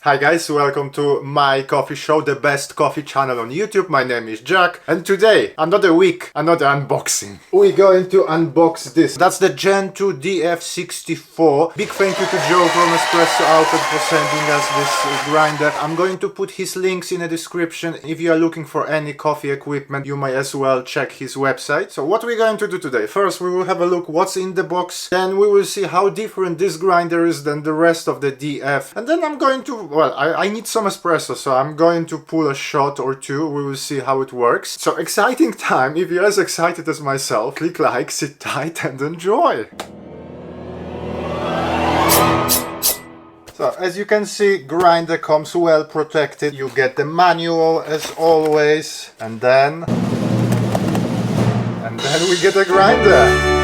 Hi guys, welcome to my coffee show, the best coffee channel on YouTube. My name is Jack, and today, another week, another unboxing. We're going to unbox this. That's the Gen 2 DF64. Big thank you to Joe from Espresso Outlet for sending us this grinder. I'm going to put his links in the description. If you are looking for any coffee equipment, you might as well check his website. So what we're going to do today? First, we will have a look what's in the box. Then we will see how different this grinder is than the rest of the DF. And then I'm going to well, I need some espresso, so I'm going to pull a shot or two. We will see how it works. So exciting time. If you're as excited as myself, click like, sit tight and enjoy. So as you can see, grinder comes well protected. You get the manual as always, and then we get a grinder.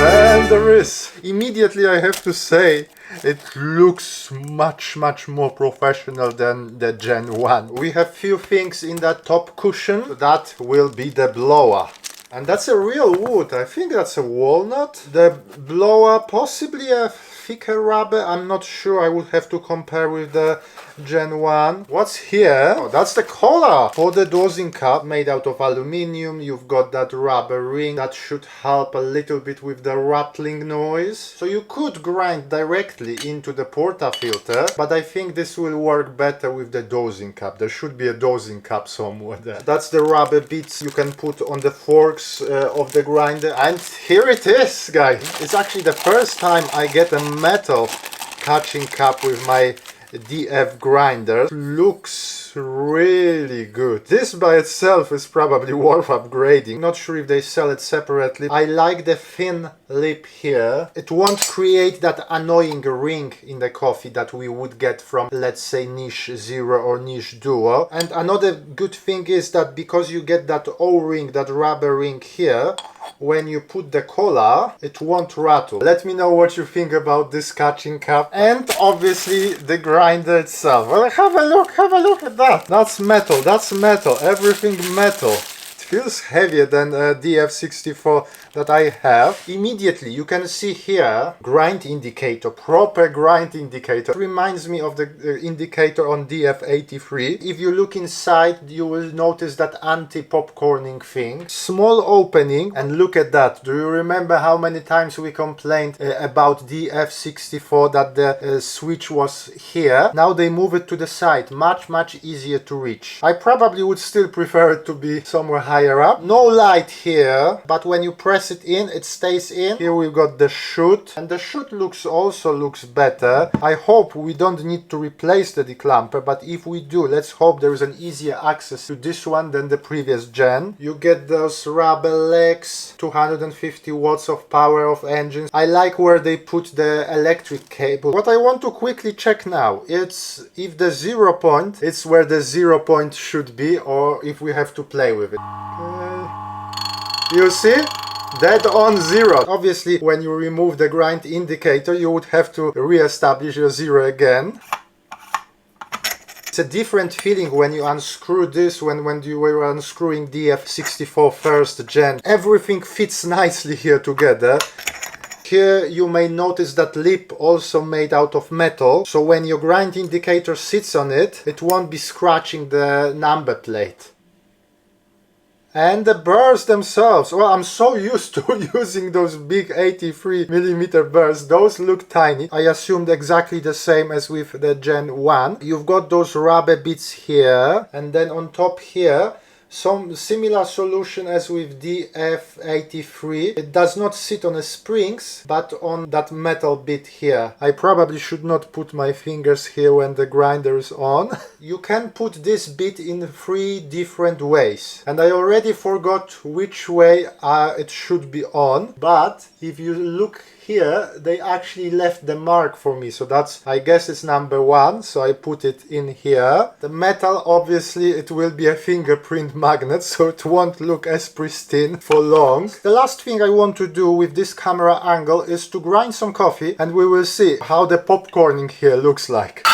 Then there is. Immediately I have to say, it looks much more professional than the Gen 1. We have few things in that top cushion. That will be the blower. And that's a real wood. I think that's a walnut. The blower, possibly a thicker rubber. I'm not sure. I would have to compare with the Gen 1. What's here? Oh, that's the collar for the dosing cup, made out of aluminium. You've got that rubber ring that should help a little bit with the rattling noise. So you could grind directly into the porta filter, but I think this will work better with the dosing cup. There should be a dosing cup somewhere there. That's the rubber bits you can put on the forks of the grinder. And here it is, guys. It's actually the first time I get a metal catching cup with my DF grinder. Looks really good. This by itself is probably worth upgrading. Not sure if they sell it separately. I like the thin lip here. It won't create that annoying ring in the coffee that we would get from, let's say, niche Zero or niche Duo. And another good thing is that because you get that O-ring, that rubber ring here, when you put the collar, it won't rattle. Let me know what you think about this catching cup and obviously the grinder itself. Well, have a look at that. That's metal, everything metal. It feels heavier than DF64 that I have. Immediately you can see here grind indicator, proper grind indicator. It reminds me of the indicator on DF83. If you look inside, you will notice that anti-popcorning thing. Small opening, and look at that. Do you remember how many times we complained about DF64 that the switch was here? Now they move it to the side. Much easier to reach. I probably would still prefer it to be somewhere higher up. No light here, but when you press it in, it stays in. Here we've got the chute, and the chute also looks better. I hope we don't need to replace the declamper, but if we do, let's hope there is an easier access to this one than the previous gen. You get those rubber legs, 250 watts of power of engines. I like where they put the electric cable. What I want to quickly check now, it's if the 0 point, it's where the 0 point should be, or if we have to play with it. You see? Dead on 0. Obviously, when you remove the grind indicator, you would have to re-establish your 0 again. It's a different feeling when you unscrew this, when you were unscrewing DF64 first gen. Everything fits nicely here together. Here you may notice that lip also made out of metal, so when your grind indicator sits on it, it won't be scratching the number plate. And the burrs themselves, well, I'm so used to using those big 83mm burrs. Those look tiny. I assumed exactly the same as with the Gen 1. You've got those rubber bits here, and then on top here, some similar solution as with DF83. It does not sit on the springs, but on that metal bit here. I probably should not put my fingers here when the grinder is on. You can put this bit in 3 different ways, and I already forgot which way it should be on, but if you look here, they actually left the mark for me, so that's, I guess it's number 1, so I put it in here. The metal, obviously it will be a fingerprint magnet, so it won't look as pristine for long. The last thing I want to do with this camera angle is to grind some coffee, and we will see how the popcorning here looks like.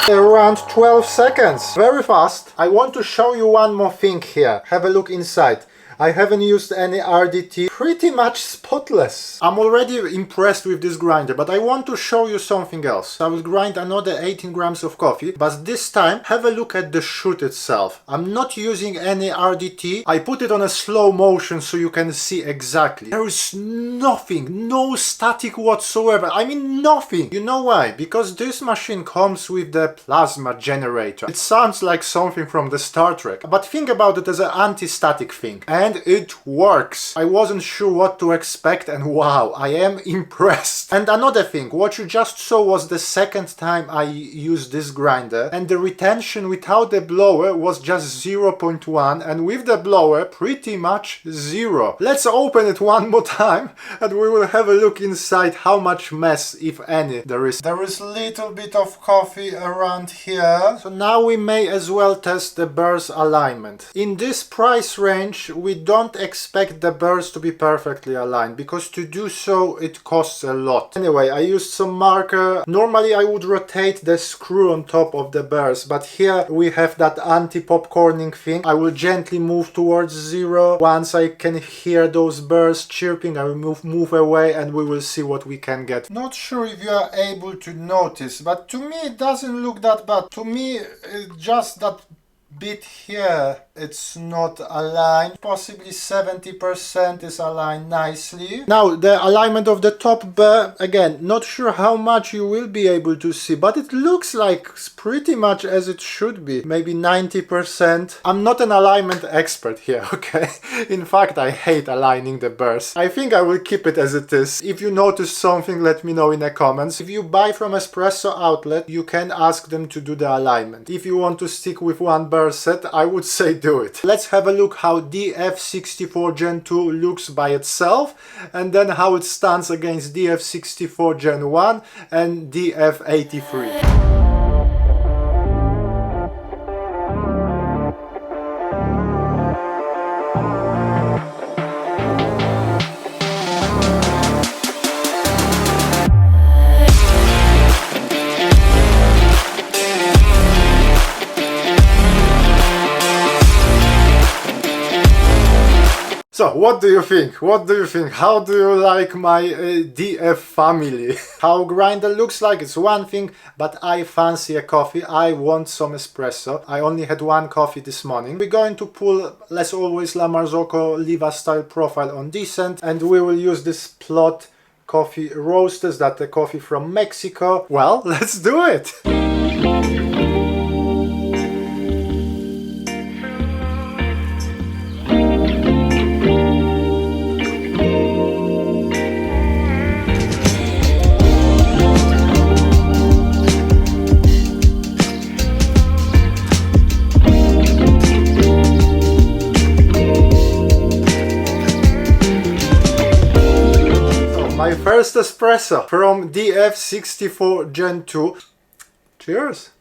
Around 12 seconds. Very fast. I want to show you one more thing here. Have a look inside. I haven't used any RDT, pretty much spotless. I'm already impressed with this grinder, but I want to show you something else. I will grind another 18 grams of coffee, but this time have a look at the shoot itself. I'm not using any RDT. I put it on a slow motion so you can see exactly. There is nothing, no static whatsoever. I mean nothing. You know why? Because this machine comes with the plasma generator. It sounds like something from the Star Trek, but think about it as an anti-static thing. And it works. I wasn't sure what to expect, and wow, I am impressed. And another thing, what you just saw was the second time I used this grinder, and the retention without the blower was just 0.1, and with the blower pretty much 0. Let's open it one more time and we will have a look inside how much mess, if any, there is. There is a little bit of coffee around here. So now we may as well test the Burr's alignment. In this price range we don't expect the Burrs to be perfectly aligned, because to do so it costs a lot. Anyway, I used some marker. Normally I would rotate the screw on top of the Burrs, but here we have that anti-popcorning thing. I will gently move towards 0. Once I can hear those Burrs chirping, I will move away and we will see what we can get. Not sure if you are able to notice, but to me it doesn't look that bad. To me, just that bit here, it's not aligned. Possibly 70% is aligned nicely. Now the alignment of the top Burr, again, not sure how much you will be able to see, but it looks like pretty much as it should be. Maybe 90%. I'm not an alignment expert here, okay? In fact, I hate aligning the Burrs. I think I will keep it as it is. If you notice something, let me know in the comments. If you buy from Espresso Outlet, you can ask them to do the alignment. If you want to stick with one Burr set, I would say do it. Let's have a look how DF64 Gen 2 looks by itself, and then how it stands against DF64 Gen 1 and DF83. So, what do you think? What do you think? How do you like my DF family? How grinder looks like, it's one thing, but I fancy a coffee. I want some espresso. I only had one coffee this morning. We're going to pull, as always, La Marzocco Liva style profile on decent, and we will use this plot coffee roasters, that the coffee from Mexico. Well, let's do it! First espresso from DF64 Gen 2. Cheers!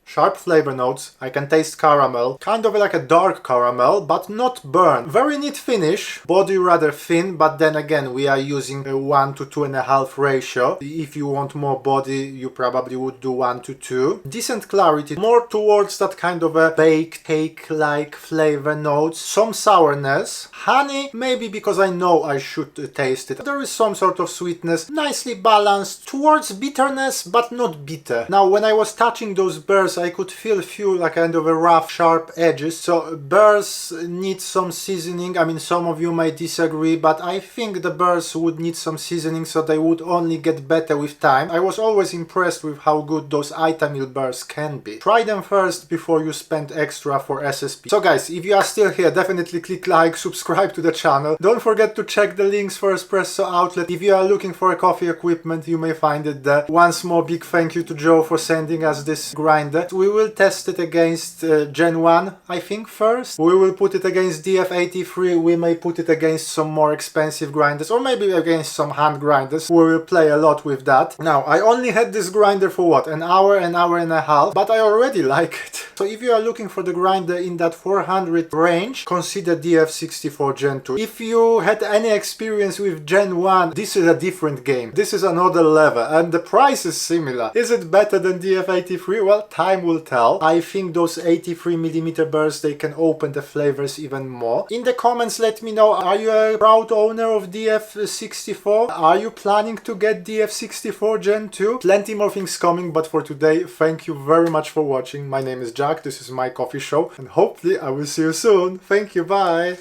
Sharp flavor notes, I can taste caramel, kind of like a dark caramel, but not burnt. Very neat finish, body rather thin, but then again we are using a 1 to 2.5 ratio. If you want more body, you probably would do 1 to 2. Decent clarity, more towards that kind of a baked cake-like flavor notes. Some sourness. Honey, maybe because I know I should taste it. There is some sort of sweetness, nicely balanced, towards bitterness, but not bitter. Now, when I was touching those Burrs, I could feel a few like kind of a rough, sharp edges. So Burrs need some seasoning. I mean, some of you might disagree, but I think the Burrs would need some seasoning, so they would only get better with time. I was always impressed with how good those Itamil Burrs can be. Try them first before you spend extra for SSP. So guys, if you are still here, definitely click like, subscribe to the channel. Don't forget to check the links for Espresso Outlet. If you are looking for a coffee equipment, you may find it there. Once more, big thank you to Joe for sending us this grinder. We will test it against Gen 1, I think, first. We will put it against DF83. We may put it against some more expensive grinders, or maybe against some hand grinders. We will play a lot with that. Now, I only had this grinder for what? An hour and a half, but I already like it. So if you are looking for the grinder in that 400 range, consider DF64 Gen 2. If you had any experience with Gen 1, this is a different game. This is another level, and the price is similar. Is it better than DF83? Well, time time will tell. I think those 83mm burrs, they can open the flavors even more. In the comments, let me know, are you a proud owner of DF64? Are you planning to get DF64 Gen 2? Plenty more things coming, but for today, thank you very much for watching. My name is Jack, this is my coffee show, and hopefully I will see you soon. Thank you, bye!